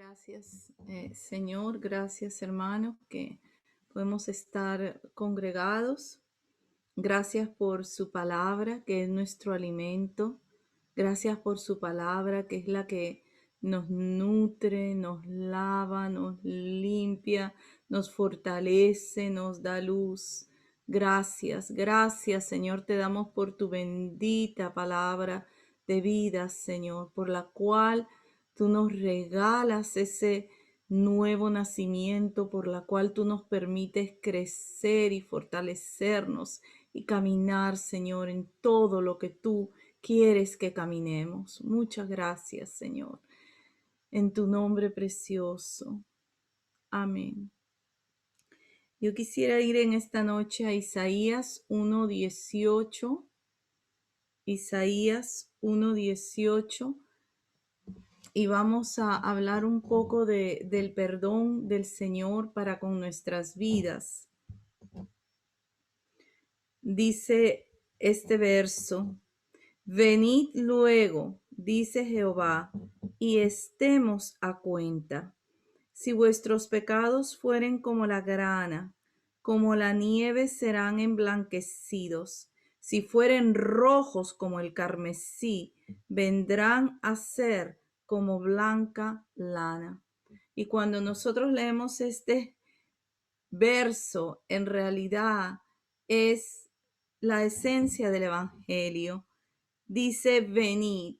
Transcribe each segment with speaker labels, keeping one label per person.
Speaker 1: Gracias, Señor, gracias, hermanos, que podemos estar congregados. Gracias por su palabra, que es nuestro alimento. Gracias por su palabra, que es la que nos nutre, nos lava, nos limpia, nos fortalece, nos da luz. Gracias, gracias, Señor, te damos por tu bendita palabra de vida, Señor, por la cual tú nos regalas ese nuevo nacimiento, por la cual tú nos permites crecer y fortalecernos y caminar, Señor, en todo lo que tú quieres que caminemos. Muchas gracias, Señor. En tu nombre precioso. Amén. Yo quisiera ir en esta noche a Isaías 1:18. Isaías 1:18. Y vamos a hablar un poco del perdón del Señor para con nuestras vidas. Dice este verso: venid luego, dice Jehová, y estemos a cuenta. Si vuestros pecados fueren como la grana, como la nieve serán emblanquecidos. Si fueren rojos como el carmesí, vendrán a ser como blanca lana. Y cuando nosotros leemos este verso, en realidad es la esencia del Evangelio. Dice venid,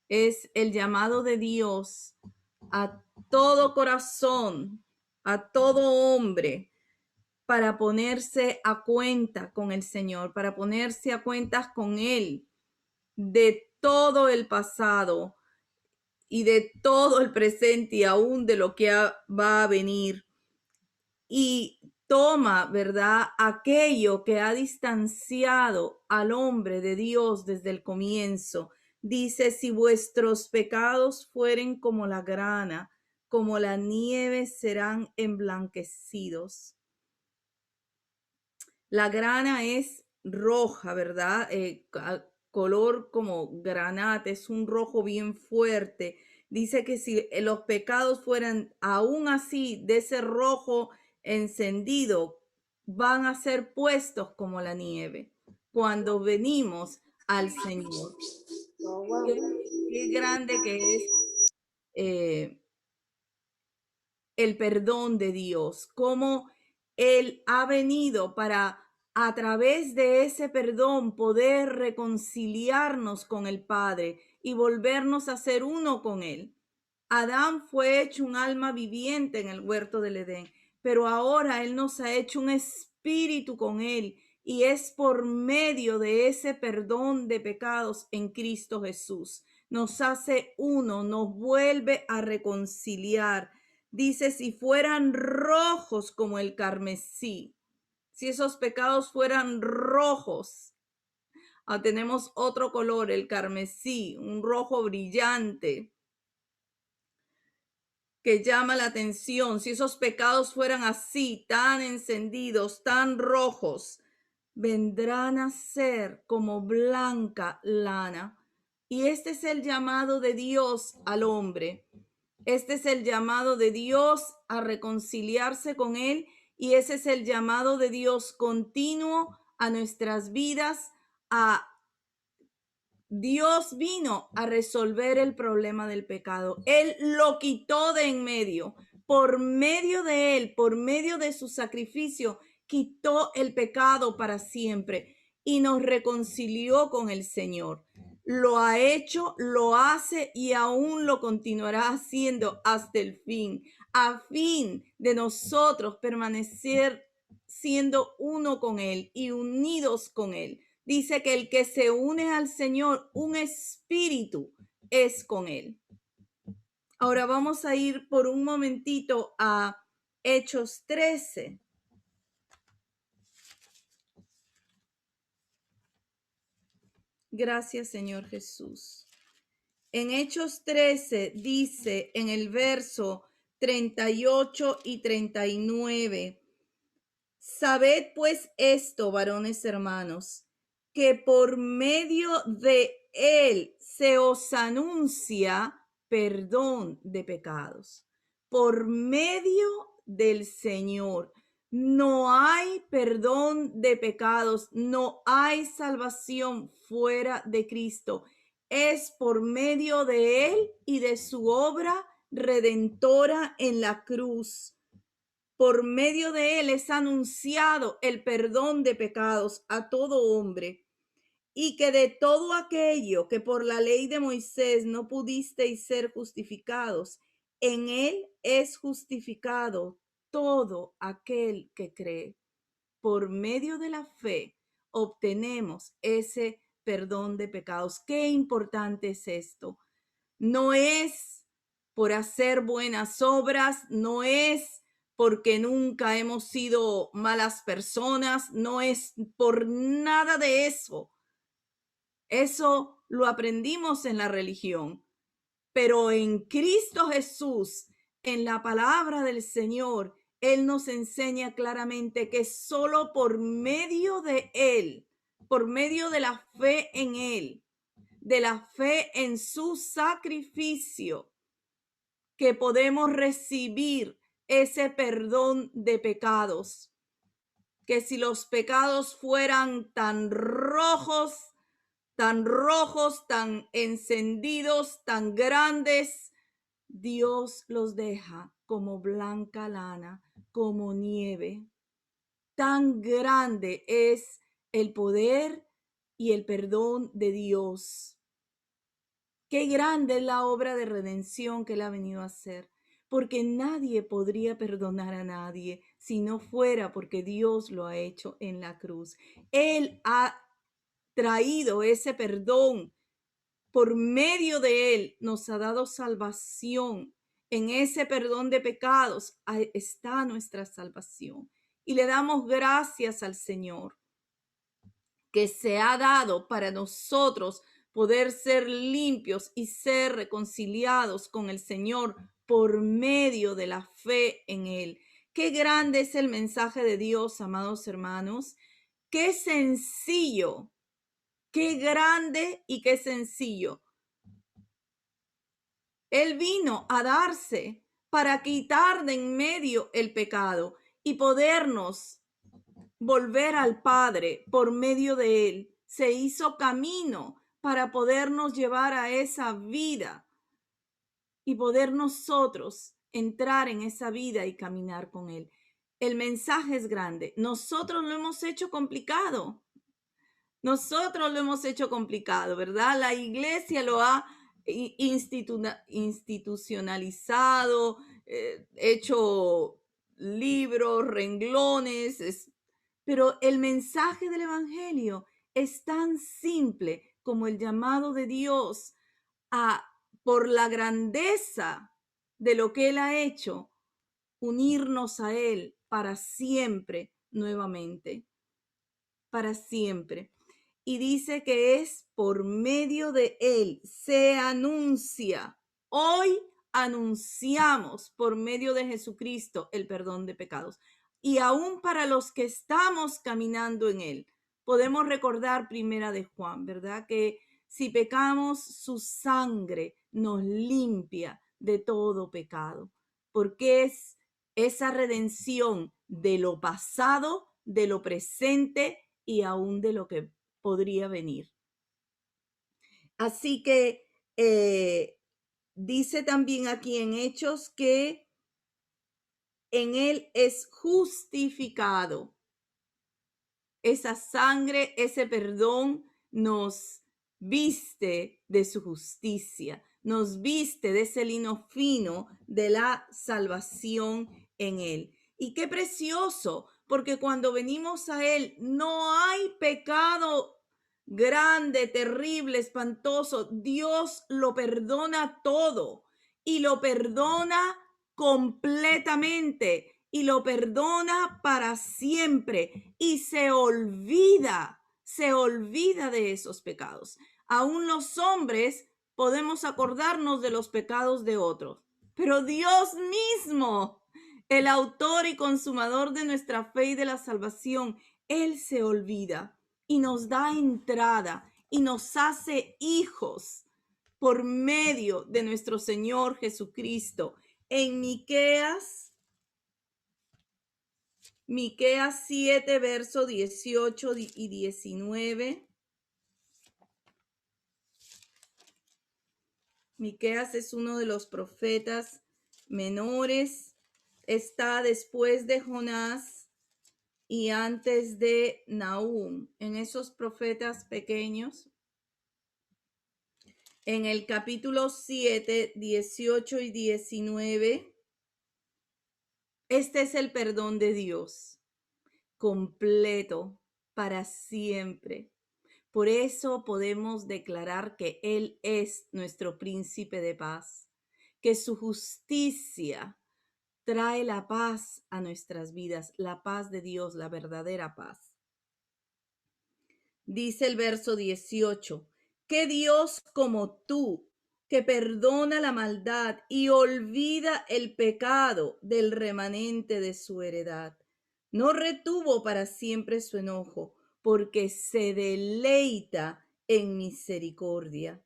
Speaker 1: es el llamado de Dios a todo corazón, a todo hombre, para ponerse a cuenta con el Señor, para ponerse a cuentas con Él de todo el pasado y de todo el presente y aún de lo que va a venir. Y toma, ¿verdad?, aquello que ha distanciado al hombre de Dios desde el comienzo. Dice: si vuestros pecados fueren como la grana, como la nieve serán emblanquecidos. La grana es roja, ¿verdad? Color como granate, es un rojo bien fuerte. Dice que si los pecados fueran aún así de ese rojo encendido, van a ser puestos como la nieve cuando venimos al Señor. Qué grande que es el perdón de Dios, cómo Él ha venido para, a través de ese perdón, poder reconciliarnos con el Padre y volvernos a ser uno con Él. Adán fue hecho un alma viviente en el huerto del Edén, pero ahora Él nos ha hecho un espíritu con Él, y es por medio de ese perdón de pecados en Cristo Jesús. Nos hace uno, nos vuelve a reconciliar. Dice: si fueran rojos como el carmesí, si esos pecados fueran rojos. Tenemos otro color, el carmesí, un rojo brillante que llama la atención. Si esos pecados fueran así, tan encendidos, tan rojos, vendrán a ser como blanca lana. Y este es el llamado de Dios al hombre. Este es el llamado de Dios a reconciliarse con Él, y ese es el llamado de Dios continuo a nuestras vidas. Dios vino a resolver el problema del pecado. Él lo quitó de en medio. Por medio de Él, por medio de su sacrificio, quitó el pecado para siempre y nos reconcilió con el Señor. Lo ha hecho, lo hace y aún lo continuará haciendo hasta el fin, a fin de nosotros permanecer siendo uno con Él y unidos con Él. Dice que el que se une al Señor, un espíritu es con Él. Ahora vamos a ir por un momentito a Hechos 13. Gracias, Señor Jesús. En Hechos 13 dice en el verso 38 y 39: sabed pues esto, varones hermanos, que por medio de Él se os anuncia perdón de pecados. por medio del Señor. No hay perdón de pecados, no hay salvación fuera de Cristo. Es por medio de Él y de su obra redentora en la cruz. Por medio de Él es anunciado el perdón de pecados a todo hombre, y que de todo aquello que por la ley de Moisés no pudisteis ser justificados, en Él es justificado todo aquel que cree. Por medio de la fe obtenemos ese perdón de pecados. Qué importante es esto. No es por hacer buenas obras, no es porque nunca hemos sido malas personas, no es por nada de eso. Eso lo aprendimos en la religión, pero en Cristo Jesús, en la palabra del Señor, Él nos enseña claramente que solo por medio de Él, por medio de la fe en Él, de la fe en su sacrificio, que podemos recibir ese perdón de pecados. Que si los pecados fueran tan rojos, tan encendidos, tan grandes, Dios los deja como blanca lana, como nieve. Tan grande es el poder y el perdón de Dios. Qué grande es la obra de redención que Él ha venido a hacer, porque nadie podría perdonar a nadie si no fuera porque Dios lo ha hecho en la cruz. Él ha traído ese perdón. Por medio de Él nos ha dado salvación. En ese perdón de pecados está nuestra salvación. Y le damos gracias al Señor que se ha dado para nosotros poder ser limpios y ser reconciliados con el Señor por medio de la fe en Él. Qué grande es el mensaje de Dios, amados hermanos. Qué sencillo, qué grande y qué sencillo. Él vino a darse para quitar de en medio el pecado y podernos volver al Padre por medio de Él. Se hizo camino para podernos llevar a esa vida y poder nosotros entrar en esa vida y caminar con Él. El mensaje es grande. Nosotros lo hemos hecho complicado. Nosotros lo hemos hecho complicado, ¿verdad? La iglesia lo ha institucionalizado, hecho libros, renglones, pero el mensaje del Evangelio es tan simple como el llamado de Dios a, por la grandeza de lo que Él ha hecho, unirnos a Él para siempre nuevamente, para siempre. Y dice que es por medio de Él, se anuncia. Hoy anunciamos por medio de Jesucristo el perdón de pecados. Y aún para los que estamos caminando en Él, podemos recordar primera de Juan, ¿verdad? Que si pecamos, su sangre nos limpia de todo pecado, porque es esa redención de lo pasado, de lo presente y aún de lo que podría venir. Así que dice también aquí en Hechos que en Él es justificado. Esa sangre, ese perdón nos viste de su justicia, nos viste de ese lino fino de la salvación en Él. Y qué precioso, porque cuando venimos a Él no hay pecado grande, terrible, espantoso. Dios lo perdona todo y lo perdona completamente y lo perdona para siempre y se olvida de esos pecados. Aún los hombres podemos acordarnos de los pecados de otros, pero Dios mismo, el autor y consumador de nuestra fe y de la salvación, Él se olvida y nos da entrada y nos hace hijos por medio de nuestro Señor Jesucristo. En Miqueas 7, verso 18 y 19. Miqueas es uno de los profetas menores. Está después de Jonás y antes de Nahum. En esos profetas pequeños, en el capítulo 7, 18 y 19, este es el perdón de Dios, completo para siempre. Por eso podemos declarar que Él es nuestro príncipe de paz, que su justicia trae la paz a nuestras vidas, la paz de Dios, la verdadera paz. Dice el verso 18, ¿qué Dios como tú, que perdona la maldad y olvida el pecado del remanente de su heredad? No retuvo para siempre su enojo, porque se deleita en misericordia.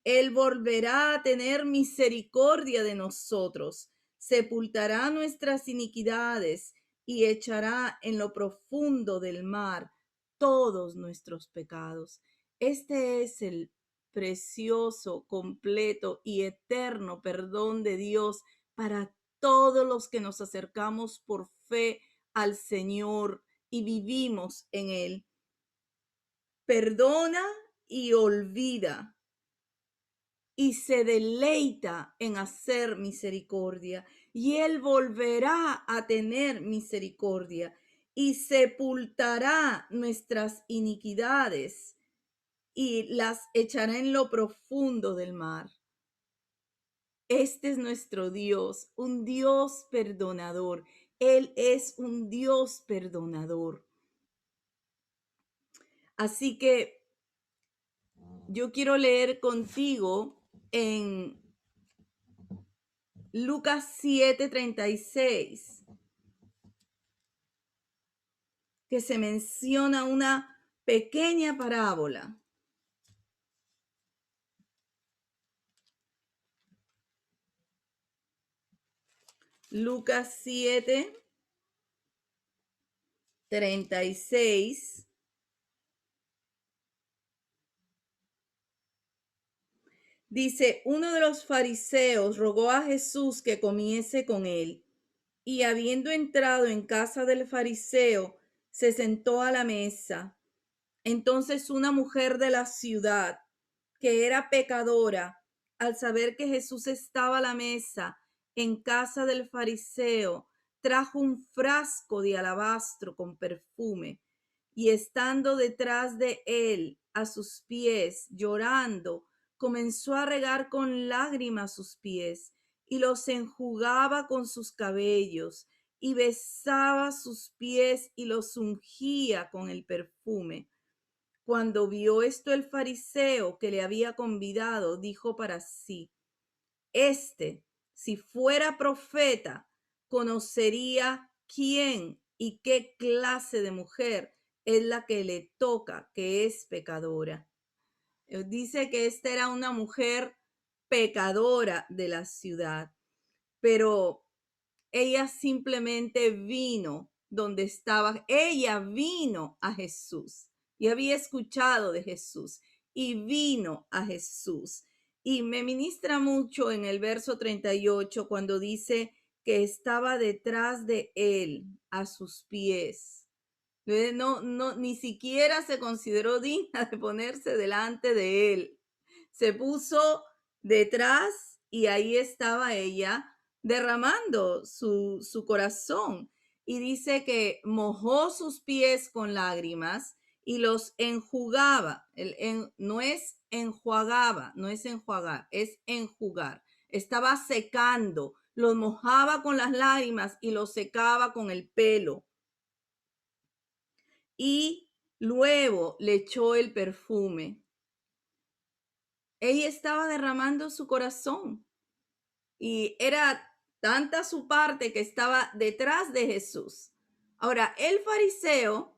Speaker 1: Él volverá a tener misericordia de nosotros, sepultará nuestras iniquidades y echará en lo profundo del mar todos nuestros pecados. Este es el precioso, completo y eterno perdón de Dios para todos los que nos acercamos por fe al Señor y vivimos en Él. Perdona y olvida y se deleita en hacer misericordia, y Él volverá a tener misericordia y sepultará nuestras iniquidades y las echará en lo profundo del mar. Este es nuestro Dios, un Dios perdonador. Él es un Dios perdonador. Así que yo quiero leer contigo en Lucas 7:36, que se menciona una pequeña parábola. Lucas 7:36. Dice, uno de los fariseos rogó a Jesús que comiese con él, y habiendo entrado en casa del fariseo, se sentó a la mesa. Entonces una mujer de la ciudad, que era pecadora, al saber que Jesús estaba a la mesa en casa del fariseo, trajo un frasco de alabastro con perfume, y estando detrás de él a sus pies, llorando, comenzó a regar con lágrimas sus pies y los enjugaba con sus cabellos y besaba sus pies y los ungía con el perfume. Cuando vio esto el fariseo que le había convidado, dijo para sí, si fuera profeta, conocería quién y qué clase de mujer es la que le toca, que es pecadora. Dice que esta era una mujer pecadora de la ciudad, pero ella simplemente vino donde estaba, ella vino a Jesús y había escuchado de Jesús y vino a Jesús. Y me ministra mucho en el verso 38 cuando dice que estaba detrás de él a sus pies. No, ni siquiera se consideró digna de ponerse delante de él. Se puso detrás y ahí estaba ella derramando su corazón. Y dice que mojó sus pies con lágrimas y los enjugaba. No es enjuagaba, no es enjuagar, es enjugar. Estaba secando, los mojaba con las lágrimas y los secaba con el pelo. Y luego le echó el perfume. Ella estaba derramando su corazón y era tanta su parte que estaba detrás de Jesús. Ahora, el fariseo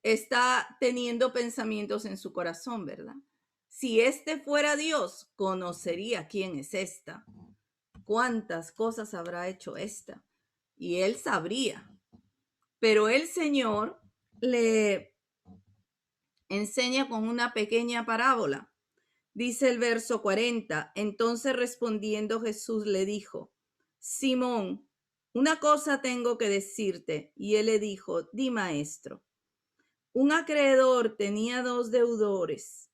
Speaker 1: está teniendo pensamientos en su corazón, ¿verdad? Si este fuera Dios, conocería quién es esta. ¿cuántas cosas habrá hecho esta? Y él sabría. Pero el Señor le enseña con una pequeña parábola. Dice el verso 40, entonces respondiendo Jesús le dijo, Simón, una cosa tengo que decirte. Y él le dijo, di maestro. Un acreedor tenía dos deudores.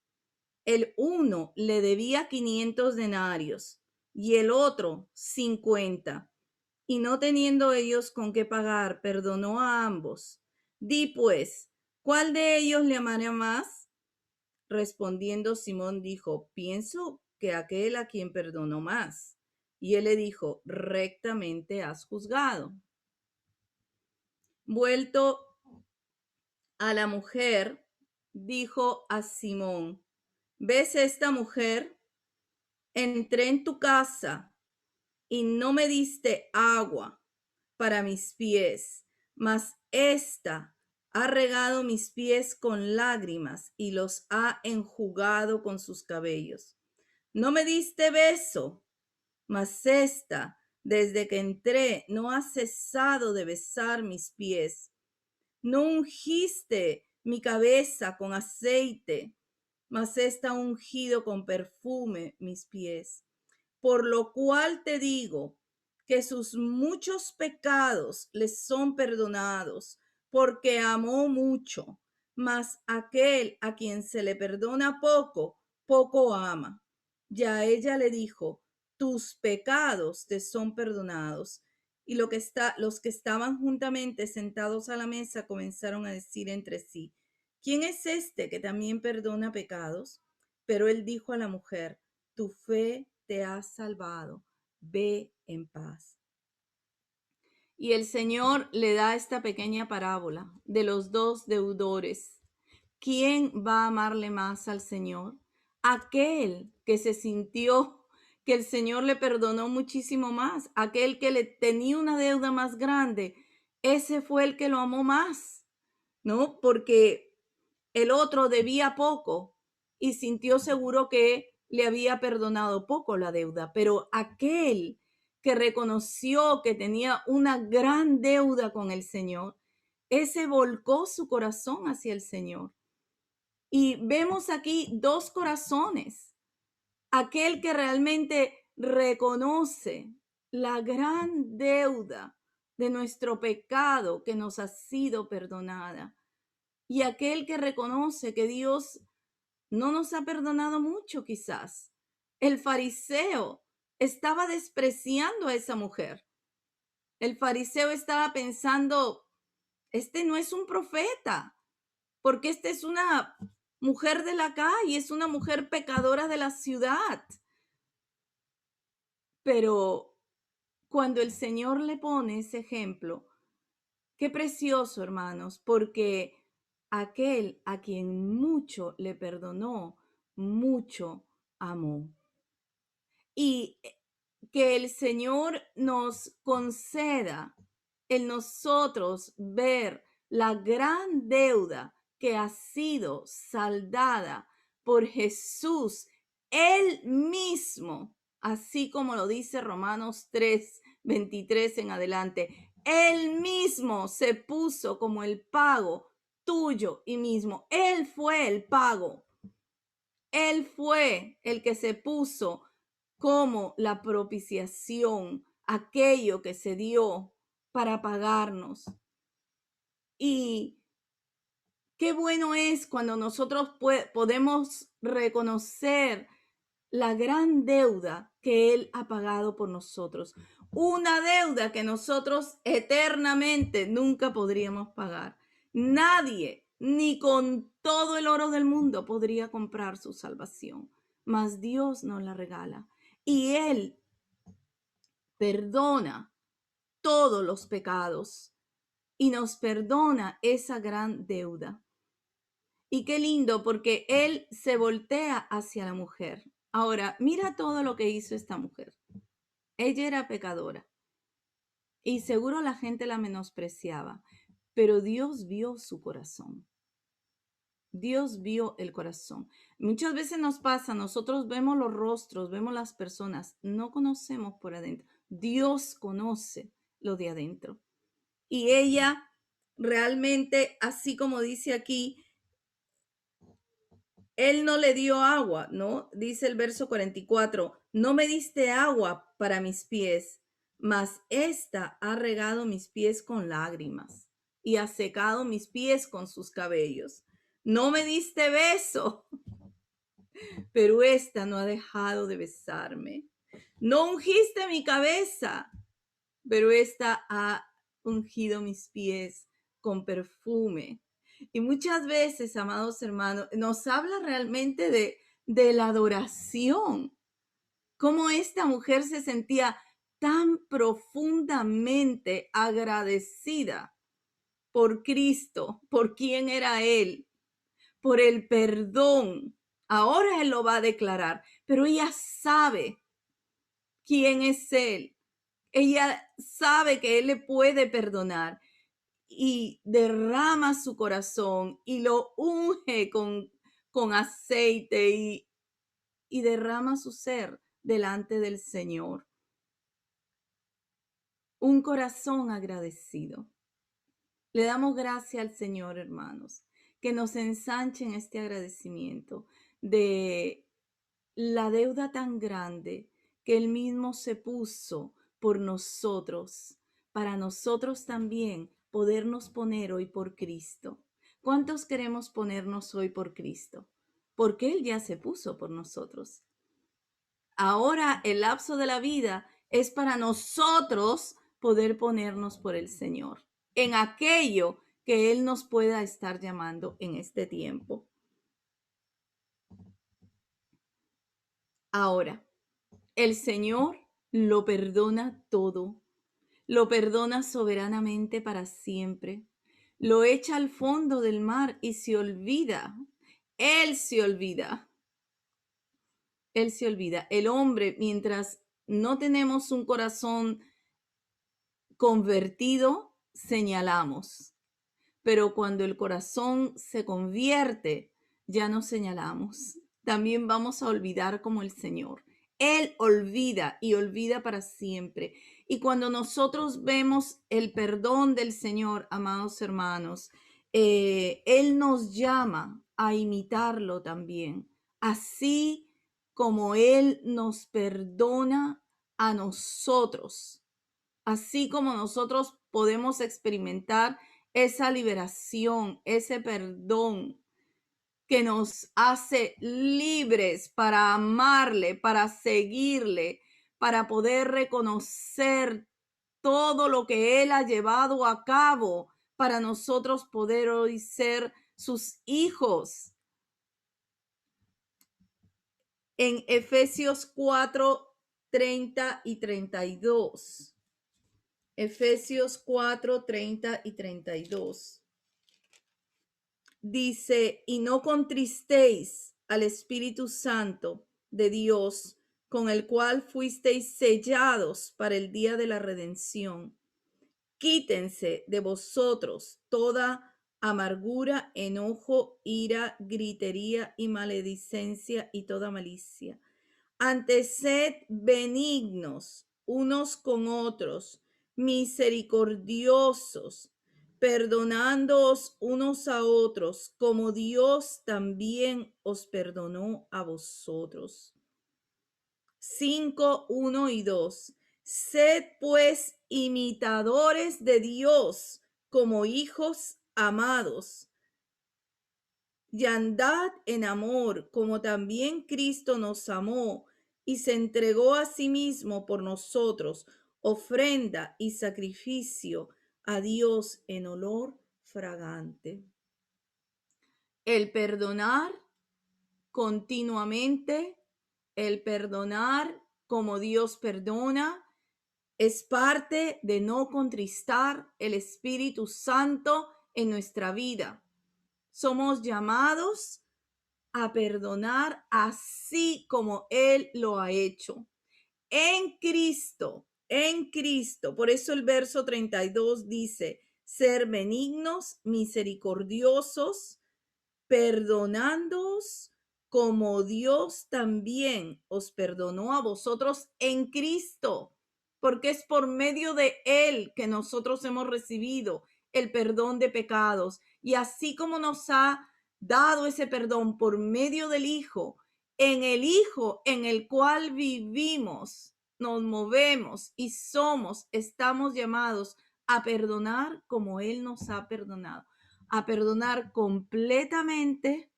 Speaker 1: El uno le debía 500 denarios y el otro 50. Y no teniendo ellos con qué pagar, perdonó a ambos. Di pues, ¿cuál de ellos le amará más? Respondiendo Simón dijo, pienso que aquel a quien perdonó más. Y él le dijo, rectamente has juzgado. Vuelto a la mujer, dijo a Simón, ¿ves esta mujer? Entré en tu casa y no me diste agua para mis pies, mas ésta ha regado mis pies con lágrimas y los ha enjugado con sus cabellos. No me diste beso, mas ésta, desde que entré, no ha cesado de besar mis pies. No ungiste mi cabeza con aceite, mas ésta ha ungido con perfume mis pies. Por lo cual te digo que sus muchos pecados les son perdonados, porque amó mucho, mas aquel a quien se le perdona poco, poco ama. Ya ella le dijo, tus pecados te son perdonados. Y los que estaban juntamente sentados a la mesa comenzaron a decir entre sí, ¿quién es este que también perdona pecados? Pero él dijo a la mujer, tu fe te ha salvado, ve en paz. Y el Señor le da esta pequeña parábola de los dos deudores. ¿Quién va a amarle más al Señor? Aquel que se sintió que el Señor le perdonó muchísimo más, aquel que le tenía una deuda más grande, ese fue el que lo amó más, ¿no? Porque el otro debía poco y sintió seguro que le había perdonado poco la deuda, pero aquel que reconoció que tenía una gran deuda con el Señor, ese volcó su corazón hacia el Señor. Y vemos aquí dos corazones. Aquel que realmente reconoce la gran deuda de nuestro pecado que nos ha sido perdonada. Y aquel que reconoce que Dios no nos ha perdonado mucho quizás. El fariseo estaba despreciando a esa mujer. El fariseo estaba pensando, este no es un profeta, porque esta es una mujer de la calle, es una mujer pecadora de la ciudad. Pero cuando el Señor le pone ese ejemplo, qué precioso, hermanos, porque aquel a quien mucho le perdonó, mucho amó. Y que el Señor nos conceda en nosotros ver la gran deuda que ha sido saldada por Jesús, Él mismo, así como lo dice Romanos 3:23 en adelante. Él mismo se puso como el pago tuyo y mismo. Él fue el pago. Él fue el que se puso como la propiciación, aquello que se dio para pagarnos. Y qué bueno es cuando nosotros podemos reconocer la gran deuda que Él ha pagado por nosotros. Una deuda que nosotros eternamente nunca podríamos pagar. Nadie, ni con todo el oro del mundo, podría comprar su salvación. Mas Dios nos la regala. Y Él perdona todos los pecados y nos perdona esa gran deuda. Y qué lindo, porque Él se voltea hacia la mujer. Ahora, mira todo lo que hizo esta mujer. Ella era pecadora y seguro la gente la menospreciaba, pero Dios vio su corazón. Dios vio el corazón. Muchas veces nos pasa, nosotros vemos los rostros, vemos las personas, no conocemos por adentro. Dios conoce lo de adentro. Y ella realmente, así como dice aquí, él no le dio agua, ¿no? Dice el verso 44, no me diste agua para mis pies, mas esta ha regado mis pies con lágrimas y ha secado mis pies con sus cabellos. No me diste beso, pero esta no ha dejado de besarme. No ungiste mi cabeza, pero esta ha ungido mis pies con perfume. Y muchas veces, amados hermanos, nos habla realmente de la adoración, cómo esta mujer se sentía tan profundamente agradecida por Cristo, por quién era Él, por el perdón. Ahora Él lo va a declarar, pero ella sabe quién es Él. Ella sabe que Él le puede perdonar y derrama su corazón y lo unge con aceite y derrama su ser delante del Señor. Un corazón agradecido. Le damos gracias al Señor, hermanos, que nos ensanche en este agradecimiento de la deuda tan grande que Él mismo se puso por nosotros, para nosotros también podernos poner hoy por Cristo. ¿Cuántos queremos ponernos hoy por Cristo? Porque Él ya se puso por nosotros. Ahora el lapso de la vida es para nosotros poder ponernos por el Señor, en aquello que Él nos pueda estar llamando en este tiempo. Ahora, el Señor lo perdona todo, lo perdona soberanamente para siempre, lo echa al fondo del mar y se olvida. Él se olvida. Él se olvida. El hombre, mientras no tenemos un corazón convertido, señalamos. Pero cuando el corazón se convierte, ya no señalamos. También vamos a olvidar como el Señor. Él olvida y olvida para siempre. Y cuando nosotros vemos el perdón del Señor, amados hermanos, Él nos llama a imitarlo también. Así como Él nos perdona a nosotros, así como nosotros podemos experimentar esa liberación, ese perdón que nos hace libres para amarle, para seguirle, para poder reconocer todo lo que Él ha llevado a cabo para nosotros poder hoy ser sus hijos. En Efesios 4, 30 y 32. Efesios 4, 30 y 32. Dice, y no contristéis al Espíritu Santo de Dios, con el cual fuisteis sellados para el día de la redención. Quítense de vosotros toda amargura, enojo, ira, gritería y maledicencia y toda malicia. Antes sed benignos unos con otros, misericordiosos, perdonándoos unos a otros, como Dios también os perdonó a vosotros. 5, 1 y 2. Sed pues imitadores de Dios como hijos amados, y andad en amor, como también Cristo nos amó y se entregó a sí mismo por nosotros, ofrenda y sacrificio a Dios en olor fragante. El perdonar continuamente, el perdonar como Dios perdona, es parte de no contristar el Espíritu Santo en nuestra vida. Somos llamados a perdonar así como Él lo ha hecho. En Cristo, en Cristo. Por eso el verso 32 dice, ser benignos, misericordiosos, perdonándoos como Dios también os perdonó a vosotros en Cristo. porque es por medio de Él que nosotros hemos recibido el perdón de pecados. Y así como nos ha dado ese perdón por medio del Hijo, en el Hijo en el cual vivimos, nos movemos y somos, estamos llamados a perdonar como Él nos ha perdonado, a perdonar completamente,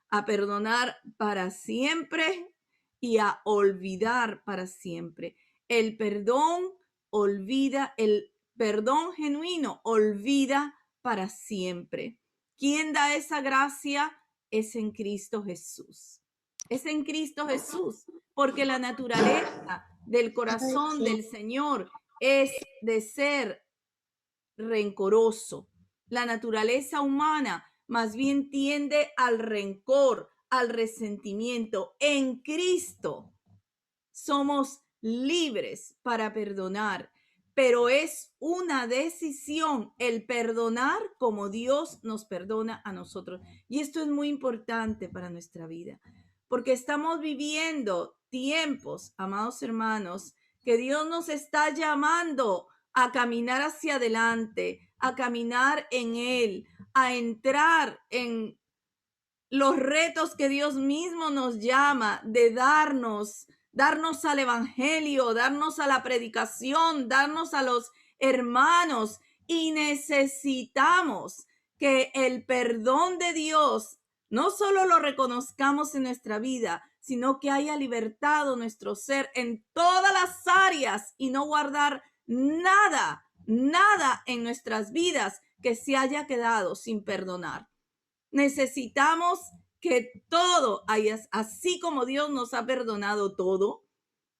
Speaker 1: a perdonar para siempre y a olvidar para siempre. El perdón olvida, el perdón genuino olvida para siempre. ¿Quién da esa gracia? Es en Cristo Jesús. Es en Cristo Jesús, porque la naturaleza del corazón del Señor es de ser rencoroso. La naturaleza humana más bien tiende al rencor, al resentimiento. En Cristo somos libres para perdonar, pero es una decisión el perdonar como Dios nos perdona a nosotros. Y esto es muy importante para nuestra vida, porque estamos viviendo tiempos, amados hermanos, que Dios nos está llamando a caminar hacia adelante, a caminar en Él, a entrar en los retos que Dios mismo nos llama de darnos al evangelio, darnos a la predicación, darnos a los hermanos, y necesitamos que el perdón de Dios no solo lo reconozcamos en nuestra vida, sino que haya libertado nuestro ser en todas las áreas y no guardar nada en nuestras vidas que se haya quedado sin perdonar. Necesitamos que todo haya, así como Dios nos ha perdonado todo,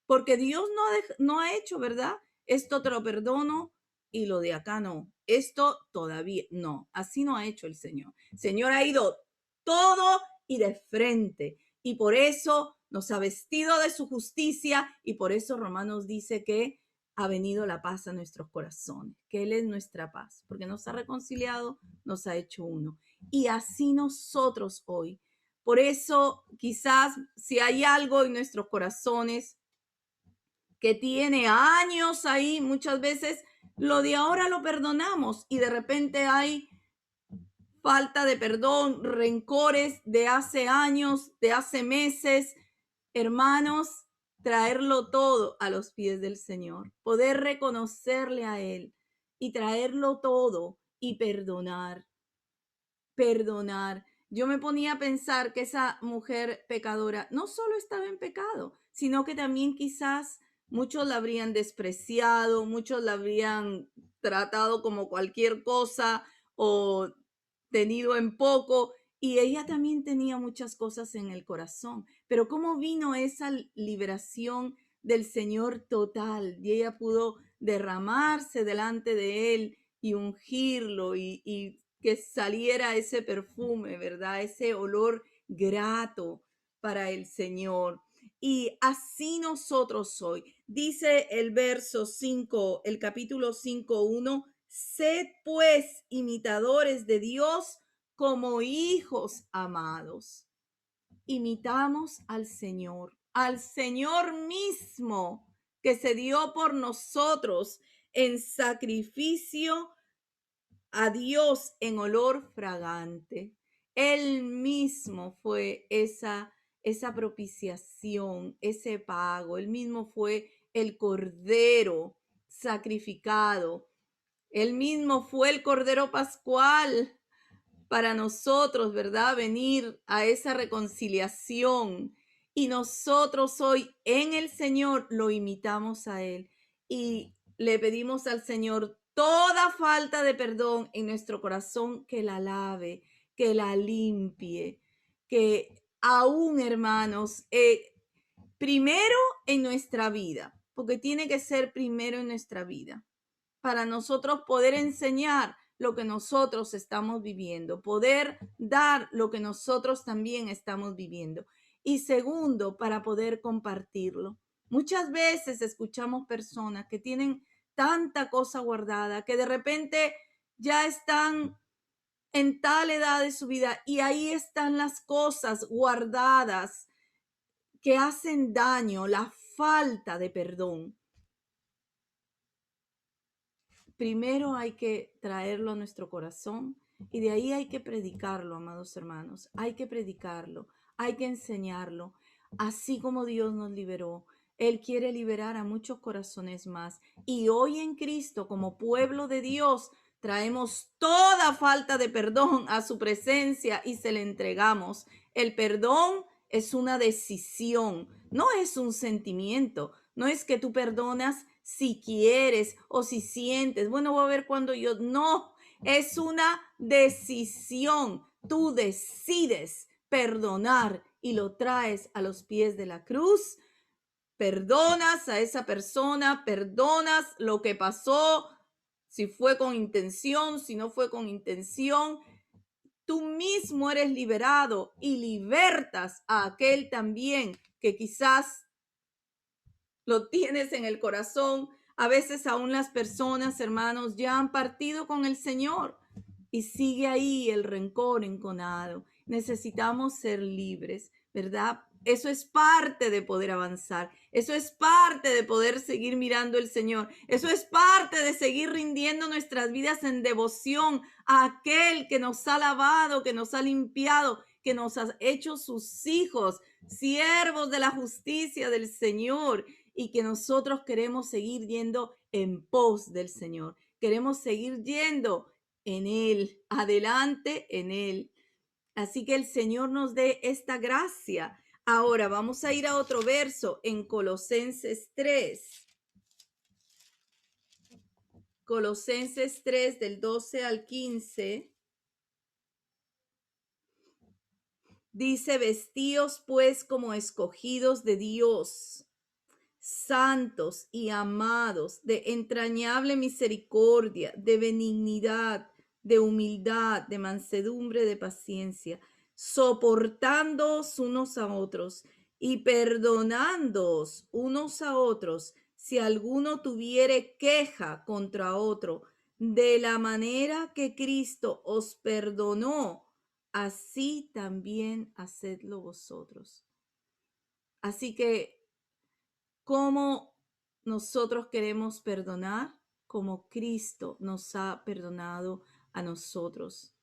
Speaker 1: porque Dios no ha hecho, ¿verdad? Esto te lo perdono y lo de acá no. Esto todavía no. Así no ha hecho el Señor. El Señor ha ido todo y de frente. Y por eso nos ha vestido de su justicia. Y por eso Romanos dice que ha venido la paz a nuestros corazones, que Él es nuestra paz, porque nos ha reconciliado, nos ha hecho uno. Y así nosotros hoy. Por eso, quizás si hay algo en nuestros corazones que tiene años ahí, muchas veces lo de ahora lo perdonamos y de repente hay falta de perdón, rencores de hace años, de hace meses. Hermanos, traerlo todo a los pies del Señor, poder reconocerle a Él y traerlo todo y perdonar. Yo me ponía a pensar que esa mujer pecadora no solo estaba en pecado, sino que también quizás muchos la habrían despreciado, muchos la habrían tratado como cualquier cosa o tenido en poco, y ella también tenía muchas cosas en el corazón. Pero ¿cómo vino esa liberación del Señor total? Y ella pudo derramarse delante de Él y ungirlo y que saliera ese perfume, ¿verdad? Ese olor grato para el Señor. Y así nosotros hoy, dice el verso 5, el capítulo 5:1, sed pues imitadores de Dios como hijos amados. Imitamos al Señor mismo que se dio por nosotros en sacrificio a Dios en olor fragante. Él mismo fue esa propiciación, ese pago. Él mismo fue el cordero sacrificado. Él mismo fue el cordero pascual para nosotros, ¿verdad? Venir a esa reconciliación. Y nosotros hoy en el Señor lo imitamos a Él y le pedimos al Señor toda falta de perdón en nuestro corazón que la lave, que la limpie, que aún, hermanos, primero en nuestra vida, porque tiene que ser primero en nuestra vida para nosotros poder enseñar lo que nosotros estamos viviendo, poder dar lo que nosotros también estamos viviendo. Y segundo, para poder compartirlo. Muchas veces escuchamos personas que tienen tanta cosa guardada, que de repente ya están en tal edad de su vida y ahí están las cosas guardadas que hacen daño, la falta de perdón. primero hay que traerlo a nuestro corazón y de ahí hay que predicarlo, amados hermanos. Hay que predicarlo, hay que enseñarlo. Así como Dios nos liberó, Él quiere liberar a muchos corazones más. Y hoy en Cristo, como pueblo de Dios, traemos toda falta de perdón a su presencia y se le entregamos. El perdón es una decisión, no es un sentimiento. No es que tú perdonas si quieres o si sientes. Bueno, voy a ver cuando yo. No, es una decisión. Tú decides perdonar y lo traes a los pies de la cruz. Perdonas a esa persona, perdonas lo que pasó, si fue con intención, si no fue con intención. Tú mismo eres liberado y libertas a aquel también que quizás lo tienes en el corazón. A veces aún las personas, hermanos, ya han partido con el Señor y sigue ahí el rencor enconado. Necesitamos ser libres, ¿verdad? Eso es parte de poder avanzar. Eso es parte de poder seguir mirando al Señor. Eso es parte de seguir rindiendo nuestras vidas en devoción a aquel que nos ha lavado, que nos ha limpiado, que nos ha hecho sus hijos, siervos de la justicia del Señor, y que nosotros queremos seguir yendo en pos del Señor. Queremos seguir yendo en Él, adelante en Él. Así que el Señor nos dé esta gracia. Ahora vamos a ir a otro verso en Colosenses 3. Colosenses 3 del 12 al 15. Dice, vestíos pues como escogidos de Dios, santos y amados, de entrañable misericordia, de benignidad, de humildad, de mansedumbre, de paciencia, soportándoos unos a otros y perdonándoos unos a otros si alguno tuviere queja contra otro, de la manera que Cristo os perdonó, así también hacedlo vosotros. Así que, ¿cómo nosotros queremos perdonar? Como Cristo nos ha perdonado a nosotros.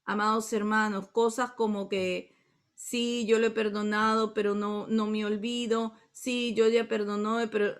Speaker 1: Amados hermanos, cosas como que sí, yo lo he perdonado, pero no me olvido. Sí, yo ya perdoné, pero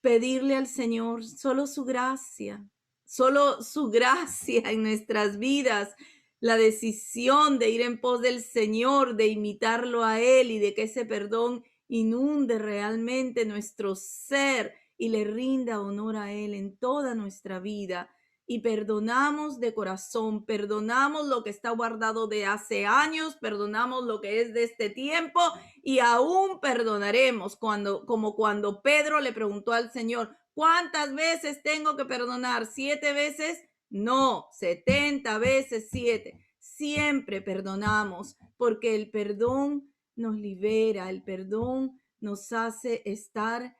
Speaker 1: pedirle al Señor solo su gracia en nuestras vidas, la decisión de ir en pos del Señor, de imitarlo a Él y de que ese perdón inunde realmente nuestro ser y le rinda honor a Él en toda nuestra vida. Y perdonamos de corazón, perdonamos lo que está guardado de hace años, perdonamos lo que es de este tiempo y aún perdonaremos como cuando Pedro le preguntó al Señor, ¿cuántas veces tengo que perdonar? ¿7 veces? No, 70 veces 7. Siempre perdonamos porque el perdón nos libera, el perdón nos hace estar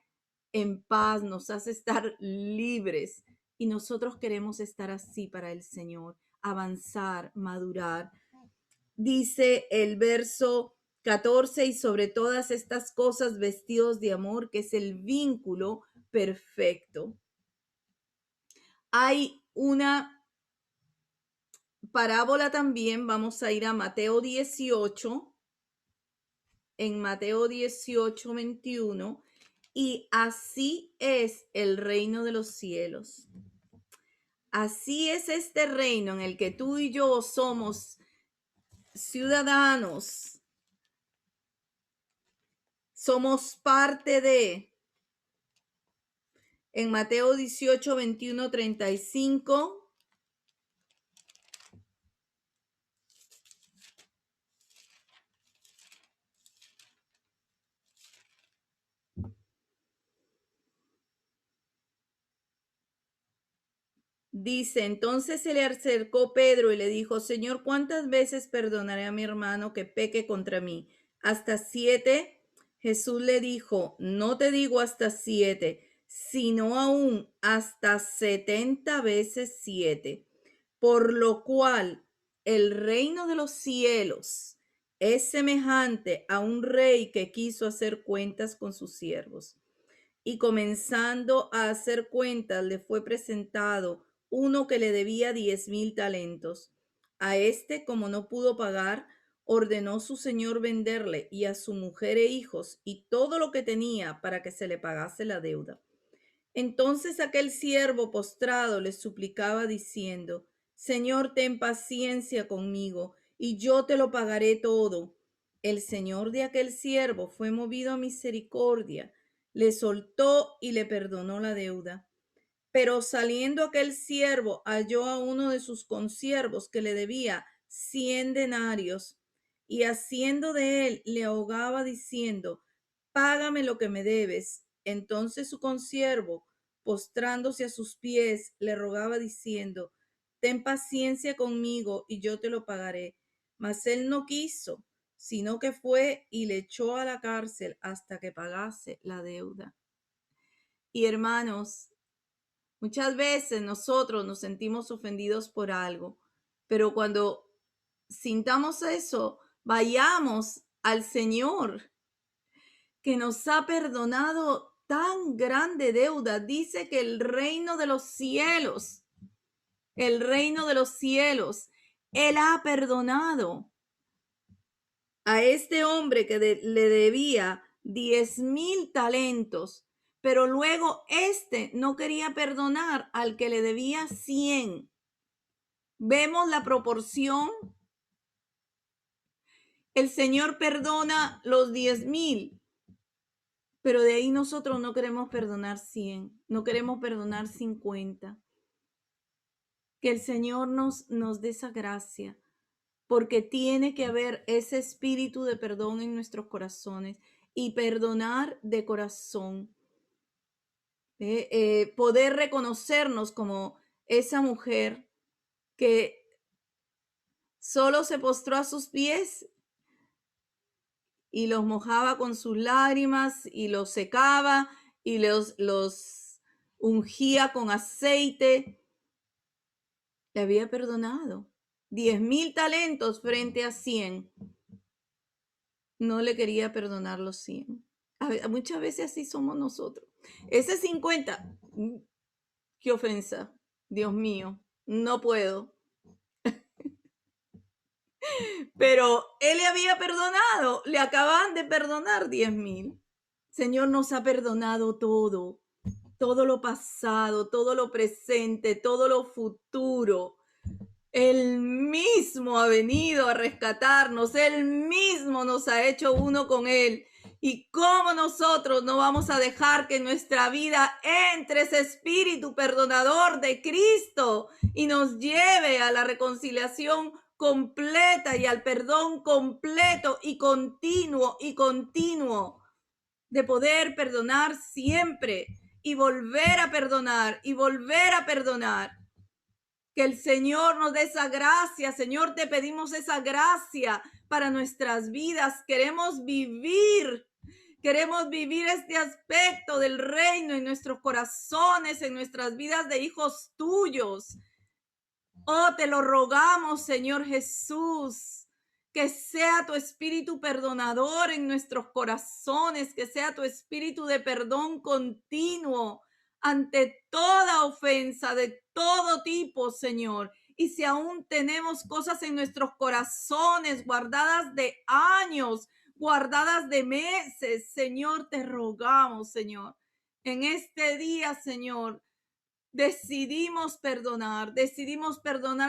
Speaker 1: en paz, nos hace estar libres. Y nosotros queremos estar así para el Señor, avanzar, madurar. Dice el verso 14, y sobre todas estas cosas vestidos de amor, que es el vínculo perfecto. Hay una parábola también, vamos a ir a Mateo 18, en Mateo 18, 21, y así es el reino de los cielos. Así es este reino en el que tú y yo somos ciudadanos, somos parte de. En Mateo 18, 21, 35. Dice, entonces se le acercó Pedro y le dijo, Señor, ¿cuántas veces perdonaré a mi hermano que peque contra mí? ¿Hasta 7? Jesús le dijo, no te digo hasta 7, sino aún hasta 70 veces 7. Por lo cual el reino de los cielos es semejante a un rey que quiso hacer cuentas con sus siervos. y comenzando a hacer cuentas, le fue presentado uno que le debía 10,000 talentos. A este, como no pudo pagar, ordenó su señor venderle y a su mujer e hijos y todo lo que tenía para que se le pagase la deuda. Entonces aquel siervo postrado le suplicaba diciendo: Señor, ten paciencia conmigo y yo te lo pagaré todo. El señor de aquel siervo fue movido a misericordia, le soltó y le perdonó la deuda. Pero saliendo aquel siervo halló a uno de sus consiervos que le debía 100 denarios y haciendo de él le ahogaba diciendo: Págame lo que me debes. Entonces su consiervo, postrándose a sus pies, le rogaba diciendo: Ten paciencia conmigo y yo te lo pagaré. Mas él no quiso, sino que fue y le echó a la cárcel hasta que pagase la deuda. Y hermanos, muchas veces nosotros nos sentimos ofendidos por algo, pero cuando sintamos eso, vayamos al Señor que nos ha perdonado tan grande deuda. Dice que el reino de los cielos, Él ha perdonado a este hombre que le debía 10,000 talentos, pero luego este no quería perdonar al que le debía 100. Vemos la proporción. El Señor perdona los 10,000, pero de ahí nosotros no queremos perdonar 100, no queremos perdonar 50. Que el Señor nos dé esa gracia, porque tiene que haber ese espíritu de perdón en nuestros corazones y perdonar de corazón. Poder reconocernos como esa mujer que solo se postró a sus pies y los mojaba con sus lágrimas y los secaba y los ungía con aceite. Le había perdonado 10,000 talentos frente a 100. No le quería perdonar los 100. Muchas veces así somos nosotros. Ese 50, qué ofensa. Dios mío, no puedo. Pero él le había perdonado, le acaban de perdonar 10,000. Señor nos ha perdonado todo, todo lo pasado, todo lo presente, todo lo futuro. Él mismo ha venido a rescatarnos, Él mismo nos ha hecho uno con Él. ¿Y cómo nosotros no vamos a dejar que en nuestra vida entre ese espíritu perdonador de Cristo y nos lleve a la reconciliación completa y al perdón completo y continuo de poder perdonar siempre y volver a perdonar y volver a perdonar? Que el Señor nos dé esa gracia. Señor, te pedimos esa gracia para nuestras vidas. Queremos vivir este aspecto del reino en nuestros corazones, en nuestras vidas de hijos tuyos. Oh, te lo rogamos, Señor Jesús, que sea tu espíritu perdonador en nuestros corazones, que sea tu espíritu de perdón continuo ante toda ofensa de todo tipo, Señor. Y si aún tenemos cosas en nuestros corazones guardadas de años, guardadas de meses, Señor, te rogamos, Señor, en este día, Señor, decidimos perdonar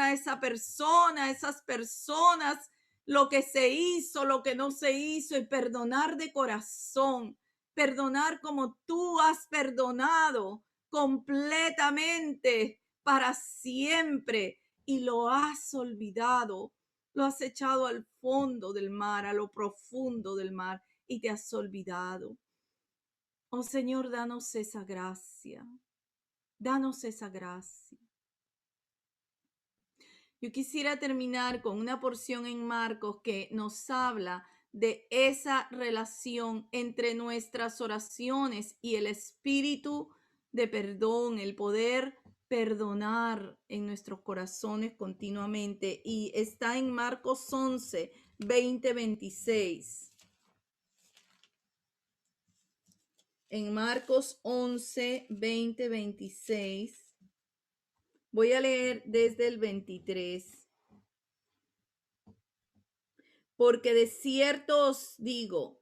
Speaker 1: a esa persona, a esas personas, lo que se hizo, lo que no se hizo, y perdonar de corazón, perdonar como tú has perdonado completamente para siempre y lo has olvidado, lo has echado al fondo del mar, a lo profundo del mar y te has olvidado. Oh Señor, danos esa gracia. Danos esa gracia. Yo quisiera terminar con una porción en Marcos que nos habla de esa relación entre nuestras oraciones y el espíritu de perdón, el poder perdonar en nuestros corazones continuamente. Y está en Marcos 11, 20, 26. en Marcos 11, 20, 26. Voy a leer desde el 23. Porque de cierto os digo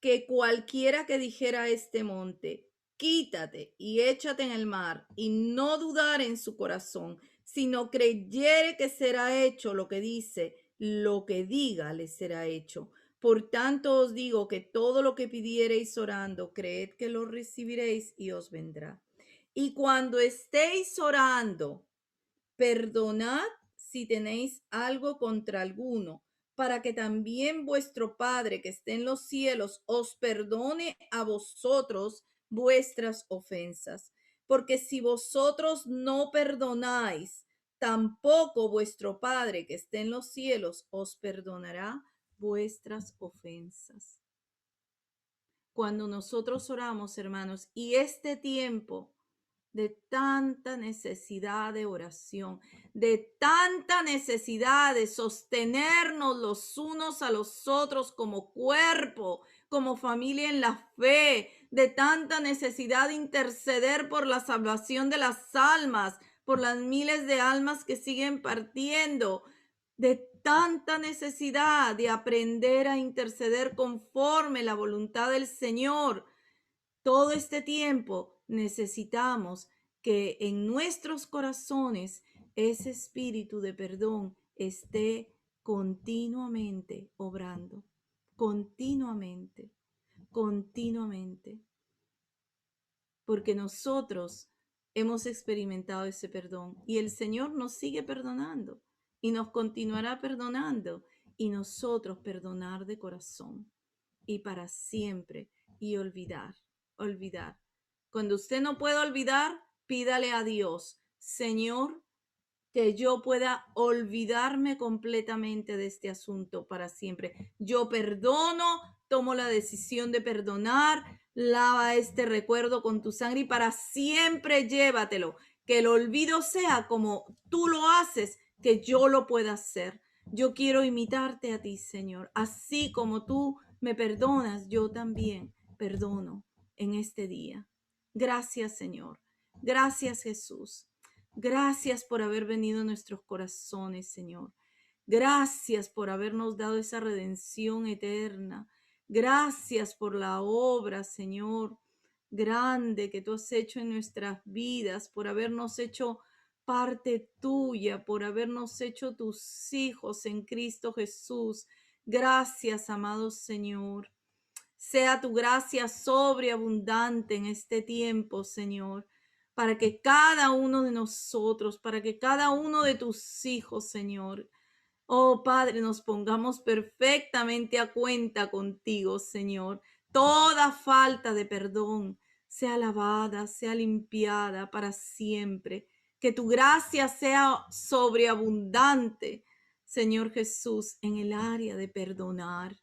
Speaker 1: que cualquiera que dijera a este monte, quítate y échate en el mar, y no dudar en su corazón, sino creyere que será hecho lo que dice, lo que diga le será hecho. Por tanto os digo que todo lo que pidiereis orando, creed que lo recibiréis y os vendrá. Y cuando estéis orando, perdonad si tenéis algo contra alguno, para que también vuestro Padre que esté en los cielos os perdone a vosotros vuestras ofensas. Porque si vosotros no perdonáis, tampoco vuestro Padre que esté en los cielos os perdonará vuestras ofensas. Cuando nosotros oramos, hermanos, y este tiempo de tanta necesidad de oración, de tanta necesidad de sostenernos los unos a los otros como cuerpo, como familia en la fe, de tanta necesidad de interceder por la salvación de las almas, por las miles de almas que siguen partiendo, de tanta necesidad de aprender a interceder conforme la voluntad del Señor. Todo este tiempo necesitamos que en nuestros corazones ese espíritu de perdón esté continuamente obrando, continuamente, continuamente, porque nosotros hemos experimentado ese perdón y el Señor nos sigue perdonando y nos continuará perdonando y nosotros perdonar de corazón y para siempre y olvidar. Cuando usted no pueda olvidar, pídale a Dios, Señor, que yo pueda olvidarme completamente de este asunto para siempre. Yo perdono, tomo la decisión de perdonar, lava este recuerdo con tu sangre y para siempre llévatelo. Que el olvido sea como tú lo haces, que yo lo pueda hacer. Yo quiero imitarte a ti, Señor. Así como tú me perdonas, yo también perdono en este día. Gracias, Señor. Gracias, Jesús. Gracias por haber venido a nuestros corazones, Señor. Gracias por habernos dado esa redención eterna. Gracias por la obra, Señor, grande que tú has hecho en nuestras vidas, por habernos hecho parte tuya, por habernos hecho tus hijos en Cristo Jesús. Gracias, amado Señor. Sea tu gracia sobreabundante en este tiempo, Señor, para que cada uno de nosotros, para que cada uno de tus hijos, Señor, oh Padre, nos pongamos perfectamente a cuenta contigo, Señor. Toda falta de perdón sea lavada, sea limpiada para siempre. Que tu gracia sea sobreabundante, Señor Jesús, en el área de perdonar.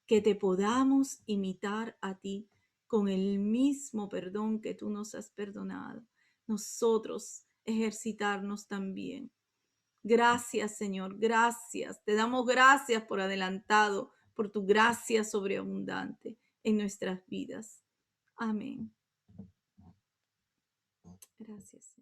Speaker 1: Que te podamos imitar a ti con el mismo perdón que tú nos has perdonado. Nosotros ejercitarnos también. Gracias, Señor, gracias. Te damos gracias por adelantado, por tu gracia sobreabundante en nuestras vidas. Amén. Gracias.